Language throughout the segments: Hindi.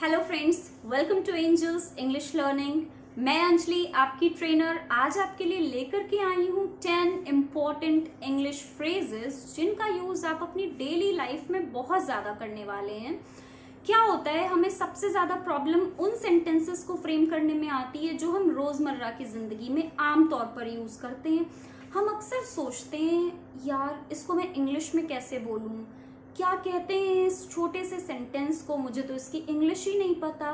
Hello friends, welcome to Angels English learning. मैं अंजलि, आपकी ट्रेनर, आज आपके लिए लेकर के आई हूँ 10 इम्पोर्टेंट इंग्लिश फ्रेजेस जिनका यूज आप अपनी डेली लाइफ में बहुत ज्यादा करने वाले हैं। क्या होता है, हमें सबसे ज्यादा प्रॉब्लम उन सेंटेंसेस को फ्रेम करने में आती है जो हम रोजमर्रा की जिंदगी में आमतौर पर यूज करते हैं। हम अक्सर सोचते हैं, यार इसको मैं इंग्लिश में कैसे बोलूं, क्या कहते हैं इस छोटे से सेंटेंस को, मुझे तो इसकी इंग्लिश ही नहीं पता।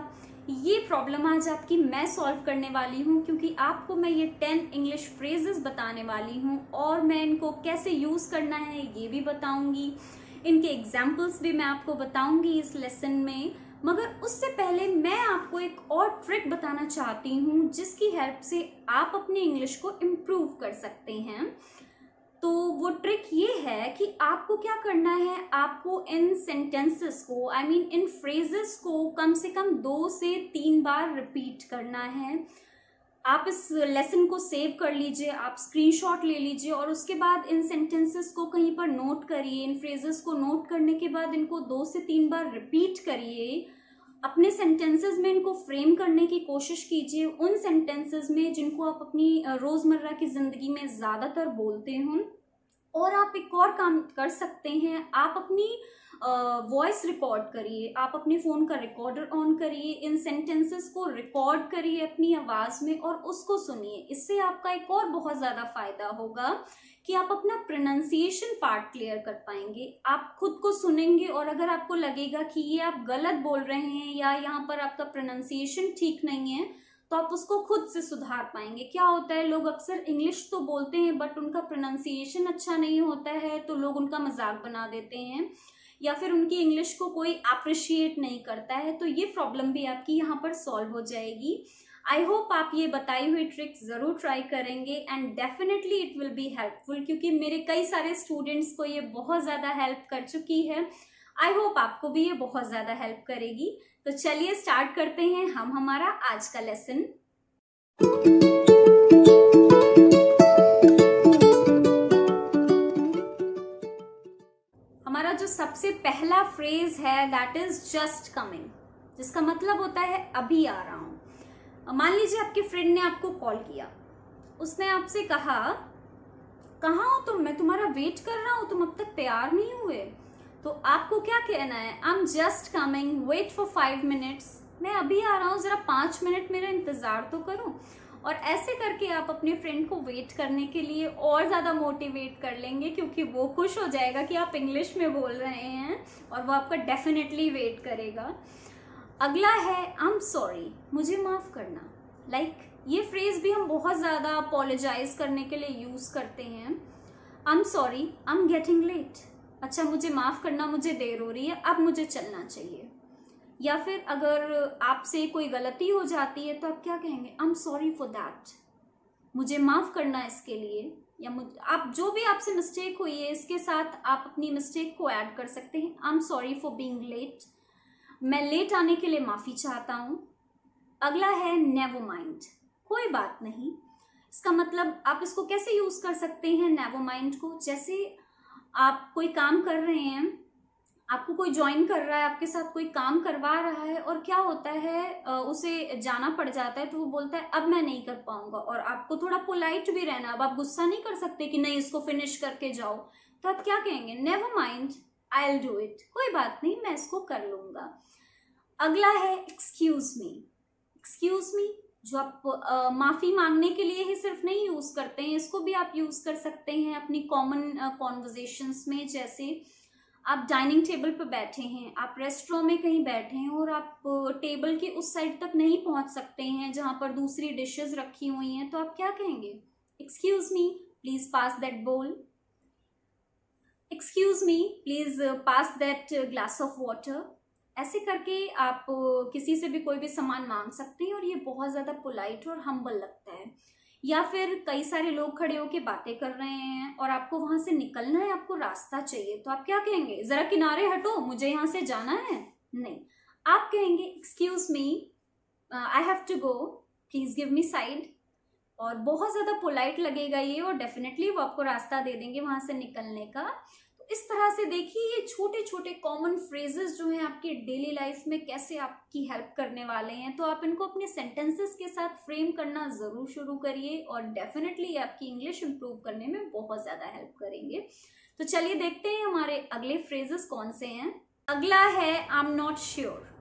ये प्रॉब्लम आज आपकी मैं सॉल्व करने वाली हूँ, क्योंकि आपको मैं ये 10 इंग्लिश फ्रेजेस बताने वाली हूँ और मैं इनको कैसे यूज करना है ये भी बताऊंगी। इनके एग्जाम्पल्स भी मैं आपको बताऊंगी इस लेसन में। मगर उससे पहले मैं आपको एक और ट्रिक बताना चाहती हूँ जिसकी हेल्प से आप अपनी इंग्लिश को इम्प्रूव कर सकते हैं। तो वो ट्रिक ये है कि आपको क्या करना है, आपको इन सेंटेंसेस को इन फ्रेजेस को कम से कम 2 से 3 बार रिपीट करना है। आप इस लेसन को सेव कर लीजिए, आप स्क्रीनशॉट ले लीजिए और उसके बाद इन सेंटेंसेस को कहीं पर नोट करिए। इन फ्रेजेस को नोट करने के बाद इनको 2 से 3 बार रिपीट करिए। अपने सेंटेंसेस में इनको फ्रेम करने की कोशिश कीजिए, उन सेंटेंसेस में जिनको आप अपनी रोजमर्रा की जिंदगी में ज्यादातर बोलते हो। और आप एक और काम कर सकते हैं, आप अपनी वॉइस रिकॉर्ड करिए, आप अपने फोन का रिकॉर्डर ऑन करिए, इन सेंटेंसेस को रिकॉर्ड करिए अपनी आवाज में और उसको सुनिए। इससे आपका एक और बहुत ज्यादा फायदा होगा कि आप अपना प्रोनाउंसिएशन पार्ट क्लियर कर पाएंगे। आप खुद को सुनेंगे और अगर आपको लगेगा कि ये आप गलत बोल रहे हैं या यहाँ पर आपका प्रोनाउंसिएशन ठीक नहीं है, तो आप उसको खुद से सुधार पाएंगे। क्या होता है, लोग अक्सर इंग्लिश तो बोलते हैं बट उनका प्रोनाउंसिएशन अच्छा नहीं होता है तो लोग उनका मजाक बना देते हैं या फिर उनकी इंग्लिश को कोई अप्रिशिएट नहीं करता है। तो ये प्रॉब्लम भी आपकी यहाँ पर सॉल्व हो जाएगी। आई होप आप ये बताई हुई ट्रिक जरूर ट्राई करेंगे and definitely it will be helpful, क्योंकि मेरे कई सारे स्टूडेंट्स को ये बहुत ज्यादा हेल्प कर चुकी है। आई होप आपको भी ये बहुत ज्यादा हेल्प करेगी। तो चलिए स्टार्ट करते हैं हम हमारा आज का लेसन। हमारा जो सबसे पहला फ्रेज है दैट इज जस्ट कमिंग, जिसका मतलब होता है अभी आ रहा हूं। मान लीजिए आपके फ्रेंड ने आपको कॉल किया, उसने आपसे कहा, कहाँ हो तुम, मैं तुम्हारा वेट कर रहा हूं, तुम अब तक तैयार नहीं हुए। तो आपको क्या कहना है, I am just coming, wait for 5 minutes, मैं अभी आ रहा हूँ, जरा 5 मिनट मेरा इंतजार तो करो। और ऐसे करके आप अपने फ्रेंड को वेट करने के लिए और ज्यादा मोटिवेट कर लेंगे, क्योंकि वो खुश हो जाएगा कि आप इंग्लिश में बोल रहे हैं और वो आपका डेफिनेटली वेट करेगा। अगला है आई एम सॉरी, मुझे माफ करना। ये फ्रेज भी हम बहुत ज्यादा अपोलोजाइज करने के लिए यूज करते हैं। I am sorry, I am getting late, अच्छा मुझे माफ करना, मुझे देर हो रही है, अब मुझे चलना चाहिए। या फिर अगर आपसे कोई गलती हो जाती है तो आप क्या कहेंगे, I am sorry for that, मुझे माफ करना इसके लिए। या आप जो भी आपसे मिस्टेक हुई है इसके साथ आप अपनी मिस्टेक को ऐड कर सकते हैं, I am sorry for being late, मैं लेट आने के लिए माफी चाहता हूं। अगला है नेवर माइंड, कोई बात नहीं। इसका मतलब आप इसको कैसे यूज कर सकते हैं नेवर माइंड को, जैसे आप कोई काम कर रहे हैं, आपको कोई ज्वाइन कर रहा है, आपके साथ कोई काम करवा रहा है और क्या होता है उसे जाना पड़ जाता है, तो वो बोलता है अब मैं नहीं कर पाऊंगा, और आपको थोड़ा पोलाइट भी रहना। अब आप गुस्सा नहीं कर सकते कि नहीं इसको फिनिश करके जाओ, तो आप क्या कहेंगे, never mind, I will do it, कोई बात नहीं मैं इसको कर लूंगा। अगला है एक्सक्यूज मी। एक्सक्यूज मी जो आप माफी मांगने के लिए ही सिर्फ नहीं यूज करते हैं, इसको भी आप यूज कर सकते हैं अपनी कॉमन कॉन्वर्जेशंस में। जैसे आप डाइनिंग टेबल पर बैठे हैं, आप रेस्टोरेंट में कहीं बैठे हैं और आप टेबल के उस साइड तक नहीं पहुंच सकते हैं जहां पर दूसरी डिशेस रखी हुई हैं, तो आप क्या कहेंगे, excuse me please pass that bowl, excuse me please pass that glass of water. ऐसे करके आप किसी से भी कोई भी सामान मांग सकते हैं और ये बहुत ज्यादा पोलाइट और हम्बल लगता है। या फिर कई सारे लोग खड़े होकर बातें कर रहे हैं और आपको वहां से निकलना है, आपको रास्ता चाहिए, तो आप क्या कहेंगे, जरा किनारे हटो, मुझे यहाँ से जाना है। नहीं, आप कहेंगे excuse me, I have to go, please give me side. और बहुत ज्यादा पोलाइट लगेगा ये और डेफिनेटली वो आपको रास्ता दे देंगे वहां से निकलने का। इस तरह से देखिए ये छोटे छोटे कॉमन फ्रेजेस जो हैं आपकी डेली लाइफ में कैसे आपकी हेल्प करने वाले हैं। तो आप इनको अपने सेंटेंसेस के साथ फ्रेम करना जरूर शुरू करिए और डेफिनेटली आपकी इंग्लिश इंप्रूव करने में बहुत ज्यादा हेल्प करेंगे। तो चलिए देखते हैं हमारे अगले फ्रेजेस कौन से हैं। अगला है आई एम नॉट श्योर।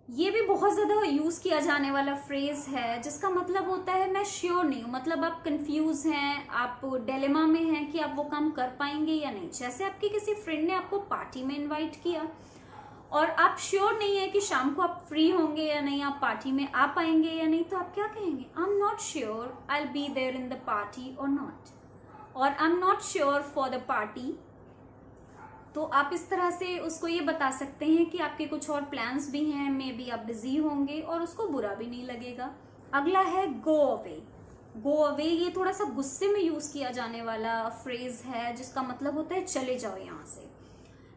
ये भी बहुत ज्यादा यूज किया जाने वाला फ्रेज है जिसका मतलब होता है मैं श्योर नहीं हूं। मतलब आप कंफ्यूज हैं, आप डिलेमा में हैं कि आप वो काम कर पाएंगे या नहीं। जैसे आपके किसी फ्रेंड ने आपको पार्टी में इनवाइट किया और आप श्योर नहीं है कि शाम को आप फ्री होंगे या नहीं, आप पार्टी में आ पाएंगे या नहीं, तो आप क्या कहेंगे? I am not sure I will be there in the party और नॉट, और I am not sure for the party. तो आप इस तरह से उसको ये बता सकते हैं कि आपके कुछ और प्लान्स भी हैं, मे बी आप बिजी होंगे और उसको बुरा भी नहीं लगेगा। अगला है गो अवे। गो अवे ये थोड़ा सा गुस्से में यूज किया जाने वाला फ्रेज है जिसका मतलब होता है चले जाओ यहाँ से।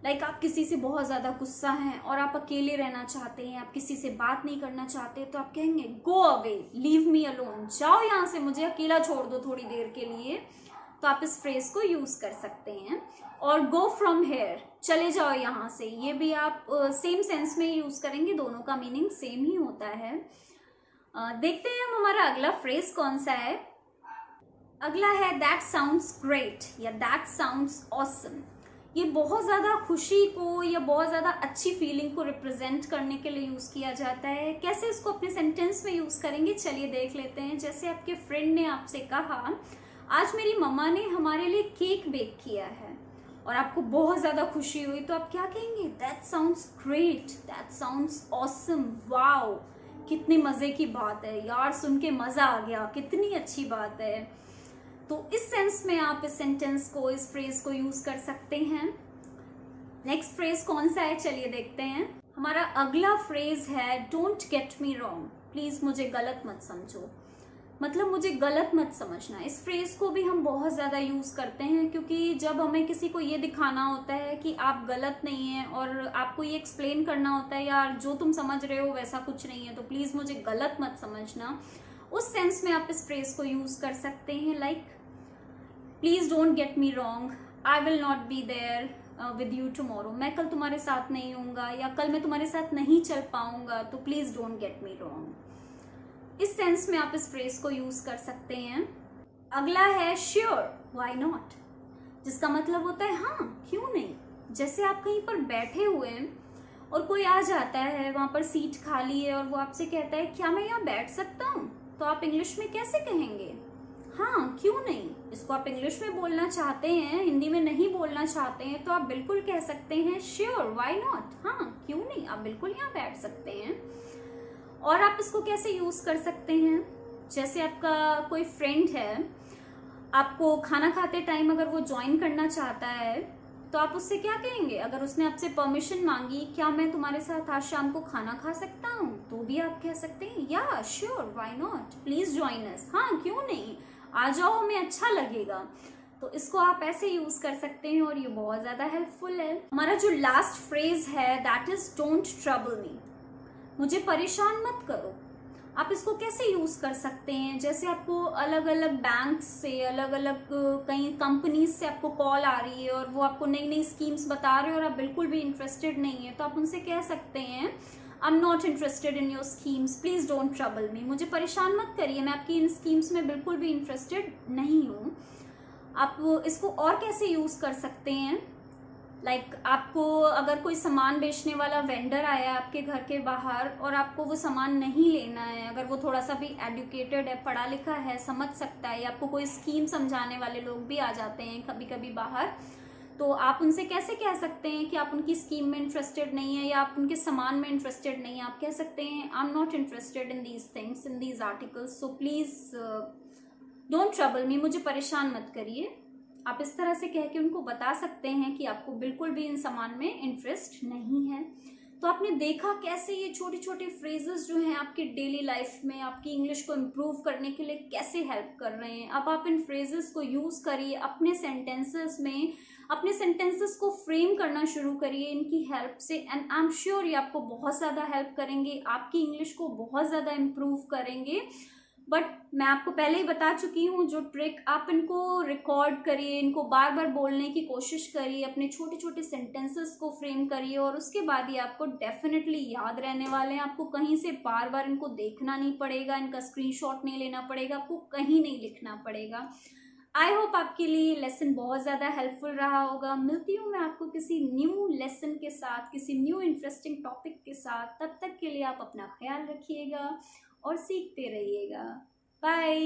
लाइक आप किसी से बहुत ज्यादा गुस्सा हैं और आप अकेले रहना चाहते हैं, आप किसी से बात नहीं करना चाहते, तो आप कहेंगे go away, leave me alone, जाओ यहाँ से, मुझे अकेला छोड़ दो थोड़ी देर के लिए। तो आप इस फ्रेज को यूज कर सकते हैं। और गो फ्रॉम हेयर, चले जाओ यहाँ से, ये भी आप सेम सेंस में यूज करेंगे, दोनों का मीनिंग सेम ही होता है। देखते हैं हम हमारा अगला फ्रेज कौन सा है। अगला है दैट साउंड्स ग्रेट या दैट साउंड्स ऑसम। ये बहुत ज्यादा खुशी को या बहुत ज्यादा अच्छी फीलिंग को रिप्रेजेंट करने के लिए यूज किया जाता है। कैसे इसको अपने सेंटेंस में यूज करेंगे चलिए देख लेते हैं। जैसे आपके फ्रेंड ने आपसे कहा आज मेरी मम्मा ने हमारे लिए केक बेक किया है और आपको बहुत ज्यादा खुशी हुई, तो आप क्या कहेंगे? That sounds great, that sounds awesome, wow, कितनी मजे की बात है यार, सुन के मजा आ गया, कितनी अच्छी बात है। तो इस सेंस में आप इस सेंटेंस को, इस फ्रेज को यूज कर सकते हैं। नेक्स्ट फ्रेज कौन सा है चलिए देखते हैं। हमारा अगला फ्रेज है don't get me wrong. Please मुझे गलत मत समझो, मतलब मुझे गलत मत समझना। इस फ्रेज को भी हम बहुत ज्यादा यूज करते हैं क्योंकि जब हमें किसी को ये दिखाना होता है कि आप गलत नहीं हैं और आपको ये एक्सप्लेन करना होता है यार जो तुम समझ रहे हो वैसा कुछ नहीं है, तो प्लीज मुझे गलत मत समझना, उस सेंस में आप इस फ्रेज को यूज कर सकते हैं। Like please don't get me wrong, I will not be there with you tomorrow. मैं कल तुम्हारे साथ नहीं होऊंगा या कल मैं तुम्हारे साथ नहीं चल पाऊंगा, तो please don't get me wrong. इस सेंस में आप इस फ्रेज को यूज कर सकते हैं। अगला है श्योर व्हाई नॉट, जिसका मतलब होता है हाँ क्यों नहीं। जैसे आप कहीं पर बैठे हुए हैं और कोई आ जाता है, वहां पर सीट खाली है और वो आपसे कहता है क्या मैं यहाँ बैठ सकता हूँ, तो आप इंग्लिश में कैसे कहेंगे? हाँ क्यों नहीं। इसको आप इंग्लिश में बोलना चाहते हैं, हिंदी में नहीं बोलना चाहते हैं, तो आप बिल्कुल कह सकते हैं श्योर व्हाई नॉट, हाँ क्यों नहीं, आप बिल्कुल यहाँ बैठ सकते हैं। और आप इसको कैसे यूज कर सकते हैं? जैसे आपका कोई फ्रेंड है, आपको खाना खाते टाइम अगर वो ज्वाइन करना चाहता है, तो आप उससे क्या कहेंगे? अगर उसने आपसे परमिशन मांगी क्या मैं तुम्हारे साथ आज शाम को खाना खा सकता हूँ, तो भी आप कह सकते हैं या sure why not, please join us, हाँ क्यों नहीं, आ जाओ हमें अच्छा लगेगा। तो इसको आप ऐसे यूज कर सकते हैं और ये बहुत ज्यादा हेल्पफुल है। हमारा जो लास्ट फ्रेज है that is don't trouble me, मुझे परेशान मत करो। आप इसको कैसे यूज कर सकते हैं? जैसे आपको अलग अलग बैंक से, अलग अलग कई कंपनीज से आपको कॉल आ रही है और वो आपको नई नई स्कीम्स बता रहे हैं और आप बिल्कुल भी इंटरेस्टेड नहीं है, तो आप उनसे कह सकते हैं I am not interested in your schemes, please don't trouble me, मुझे परेशान मत करिए, मैं आपकी इन स्कीम्स में बिल्कुल भी इंटरेस्टेड नहीं हूँ। आप इसको और कैसे यूज कर सकते हैं? लाइक आपको अगर कोई सामान बेचने वाला वेंडर आया आपके घर के बाहर और आपको वो सामान नहीं लेना है, अगर वो थोड़ा सा भी एजुकेटेड है, पढ़ा लिखा है, समझ सकता है, या आपको कोई स्कीम समझाने वाले लोग भी आ जाते हैं कभी कभी बाहर, तो आप उनसे कैसे कह सकते हैं कि आप उनकी स्कीम में इंटरेस्टेड नहीं है या आप उनके सामान में इंटरेस्टेड नहीं है? आप कह सकते हैं I am not interested in these things, in these articles, so please don't trouble me, मुझे परेशान मत करिए। आप इस तरह से कह के उनको बता सकते हैं कि आपको बिल्कुल भी इन सामान में इंटरेस्ट नहीं है। तो आपने देखा कैसे ये छोटे छोटे फ्रेजेस जो हैं आपकी डेली लाइफ में आपकी इंग्लिश को इम्प्रूव करने के लिए कैसे हेल्प कर रहे हैं। अब आप इन फ्रेजेस को यूज करिए अपने सेंटेंसेस में, अपने सेंटेंसेस को फ्रेम करना शुरू करिए इनकी हेल्प से, एंड आई एम श्योर ये आपको बहुत ज्यादा हेल्प करेंगे, आपकी इंग्लिश को बहुत ज्यादा इम्प्रूव करेंगे। बट मैं आपको पहले ही बता चुकी हूँ जो ट्रिक, आप इनको रिकॉर्ड करिए, इनको बार बार बोलने की कोशिश करिए, अपने छोटे छोटे सेंटेंसेस को फ्रेम करिए और उसके बाद ही आपको डेफिनेटली याद रहने वाले हैं। आपको कहीं से बार बार इनको देखना नहीं पड़ेगा, इनका स्क्रीनशॉट नहीं लेना पड़ेगा, आपको कहीं नहीं लिखना पड़ेगा। आई होप आपके लिए लेसन बहुत ज़्यादा हेल्पफुल रहा होगा। मिलती हूँ मैं आपको किसी न्यू लेसन के साथ, किसी न्यू इंटरेस्टिंग टॉपिक के साथ। तब तक के लिए आप अपना ख्याल रखिएगा और सीखते रहिएगा। बाय।